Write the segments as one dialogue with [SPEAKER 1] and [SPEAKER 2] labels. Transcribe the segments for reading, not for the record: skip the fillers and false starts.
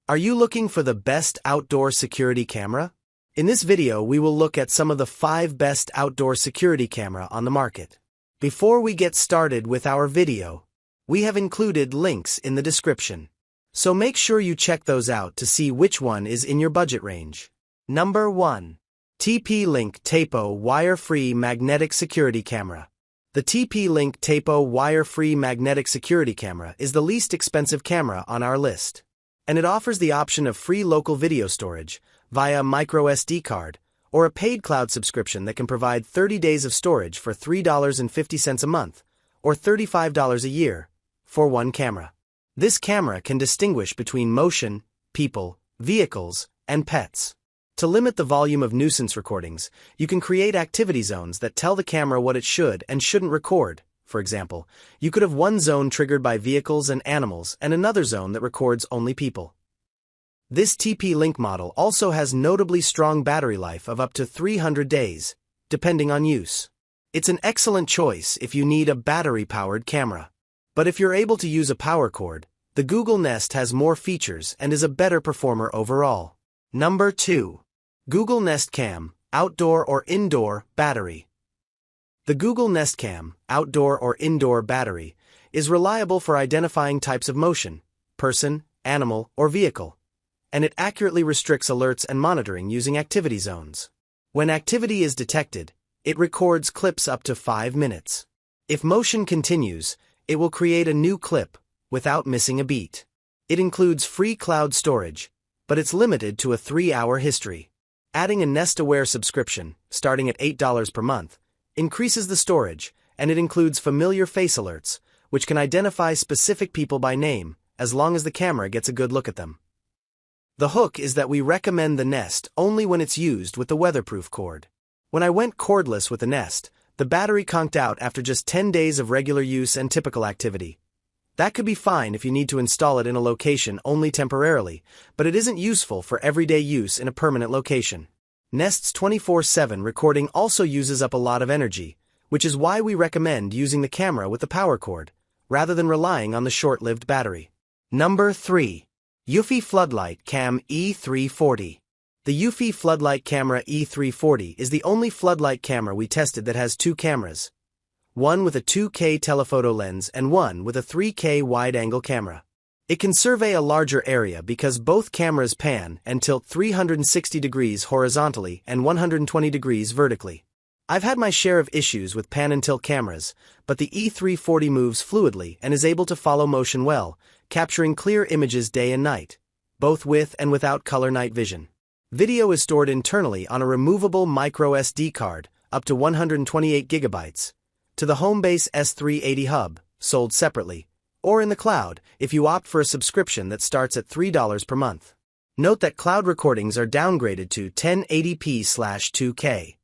[SPEAKER 1] Are you looking for the best outdoor security camera? In this video, we will look at some of the 5 best outdoor security camera on the market. Before we get started with our video, we have included links in the description. So make sure you check those out to see which one is in your budget range. Number 1. TP-Link Tapo Wire-Free Magnetic Security Camera. The TP-Link Tapo Wire-Free Magnetic Security Camera is the least expensive camera on our list. And it offers the option of free local video storage via microSD card or a paid cloud subscription that can provide 30 days of storage for $3.50 a month or $35 a year for one camera. This camera can distinguish between motion, people, vehicles, and pets. To limit the volume of nuisance recordings, you can create activity zones that tell the camera what it should and shouldn't record. For example, you could have one zone triggered by vehicles and animals and another zone that records only people. This TP-Link model also has notably strong battery life of up to 300 days, depending on use. It's an excellent choice if you need a battery-powered camera. But if you're able to use a power cord, the Google Nest has more features and is a better performer overall. Number 2. Google Nest Cam, Outdoor or Indoor Battery. The Google Nest Cam, Outdoor or Indoor Battery, is reliable for identifying types of motion, person, animal, or vehicle, and it accurately restricts alerts and monitoring using activity zones. When activity is detected, it records clips up to 5 minutes. If motion continues, it will create a new clip without missing a beat. It includes free cloud storage, but it's limited to a 3-hour history. Adding a Nest Aware subscription, starting at $8 per month, increases the storage, and it includes familiar face alerts, which can identify specific people by name, as long as the camera gets a good look at them. The hook is that we recommend the Nest only when it's used with the weatherproof cord. When I went cordless with the Nest, the battery conked out after just 10 days of regular use and typical activity. That could be fine if you need to install it in a location only temporarily, but it isn't useful for everyday use in a permanent location. Nest's 24/7 recording also uses up a lot of energy, which is why we recommend using the camera with the power cord, rather than relying on the short-lived battery. Number 3. Eufy Floodlight Cam E340. The Eufy Floodlight Camera E340 is the only floodlight camera we tested that has 2 cameras. One with a 2K telephoto lens and one with a 3K wide-angle camera. It can survey a larger area because both cameras pan and tilt 360 degrees horizontally and 120 degrees vertically. I've had my share of issues with pan and tilt cameras, but the E340 moves fluidly and is able to follow motion well, capturing clear images day and night, both with and without color night vision. Video is stored internally on a removable microSD card, up to 128 gigabytes, to the Homebase S380 hub, sold separately, or in the cloud if you opt for a subscription that starts at $3 per month. Note that cloud recordings are downgraded to 1080p/2K.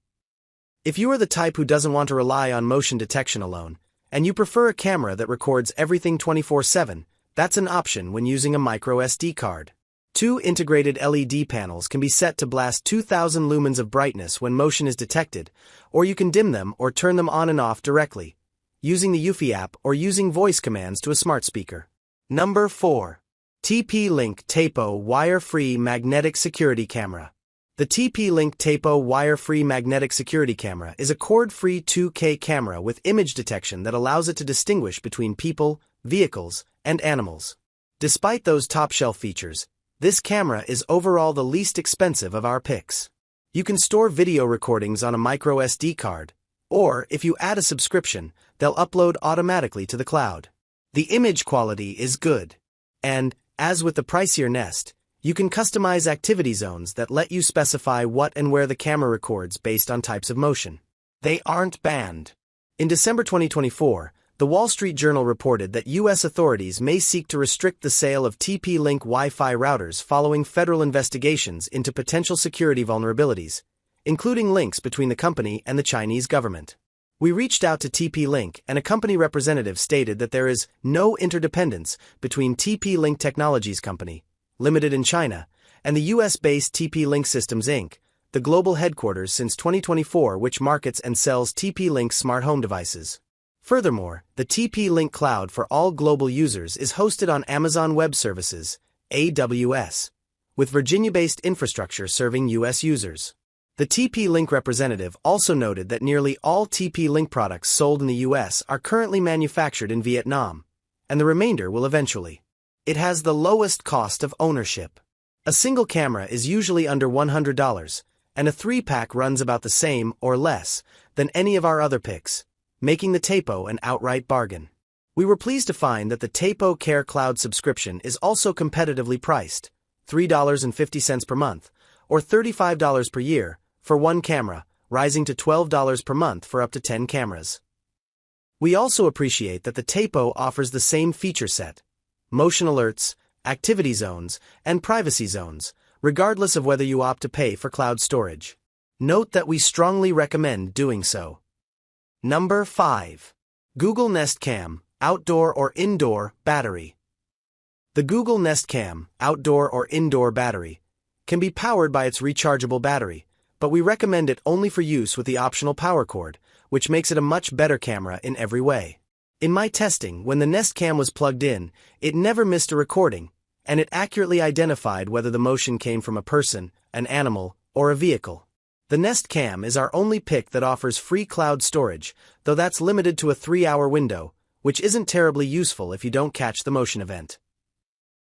[SPEAKER 1] If you are the type who doesn't want to rely on motion detection alone, and you prefer a camera that records everything 24/7, that's an option when using a microSD card. 2 integrated LED panels can be set to blast 2000 lumens of brightness when motion is detected, or you can dim them or turn them on and off directly, using the Eufy app or using voice commands to a smart speaker. Number 4. TP-Link Tapo Wire-Free Magnetic Security Camera. The TP-Link Tapo Wire-Free Magnetic Security Camera is a cord-free 2K camera with image detection that allows it to distinguish between people, vehicles, and animals. Despite those top-shelf features, this camera is overall the least expensive of our picks. You can store video recordings on a microSD card, or if you add a subscription, they'll upload automatically to the cloud. The image quality is good. And, as with the pricier Nest, you can customize activity zones that let you specify what and where the camera records based on types of motion. They aren't banned. In December 2024, the Wall Street Journal reported that U.S. authorities may seek to restrict the sale of TP-Link Wi-Fi routers following federal investigations into potential security vulnerabilities, including links between the company and the Chinese government. We reached out to TP-Link, and a company representative stated that there is no interdependence between TP-Link Technologies Company, Limited in China, and the US-based TP-Link Systems Inc., the global headquarters since 2024 which markets and sells TP-Link smart home devices. Furthermore, the TP-Link Cloud for all global users is hosted on Amazon Web Services, AWS, with Virginia-based infrastructure serving U.S. users. The TP-Link representative also noted that nearly all TP-Link products sold in the U.S. are currently manufactured in Vietnam, and the remainder will eventually. It has the lowest cost of ownership. A single camera is usually under $100, and a 3-pack runs about the same or less than any of our other picks, making the Tapo an outright bargain. We were pleased to find that the Tapo Care Cloud subscription is also competitively priced, $3.50 per month, or $35 per year, for one camera, rising to $12 per month for up to 10 cameras. We also appreciate that the Tapo offers the same feature set: motion alerts, activity zones, and privacy zones, regardless of whether you opt to pay for cloud storage. Note that we strongly recommend doing so. Number 5. Google Nest Cam, Outdoor or Indoor Battery. The Google Nest Cam, Outdoor or Indoor Battery, can be powered by its rechargeable battery, but we recommend it only for use with the optional power cord, which makes it a much better camera in every way. In my testing, when the Nest Cam was plugged in, it never missed a recording, and it accurately identified whether the motion came from a person, an animal, or a vehicle. The Nest Cam is our only pick that offers free cloud storage, though that's limited to a 3-hour window, which isn't terribly useful if you don't catch the motion event.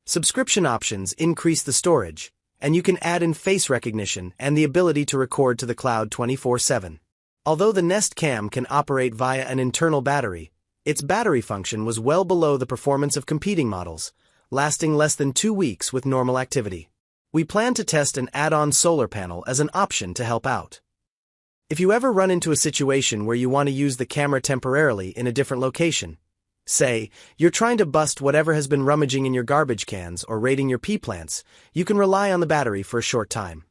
[SPEAKER 1] Subscription options increase the storage, and you can add in face recognition and the ability to record to the cloud 24/7. Although the Nest Cam can operate via an internal battery, its battery function was well below the performance of competing models, lasting less than 2 weeks with normal activity. We plan to test an add-on solar panel as an option to help out. If you ever run into a situation where you want to use the camera temporarily in a different location, say, you're trying to bust whatever has been rummaging in your garbage cans or raiding your pea plants, you can rely on the battery for a short time.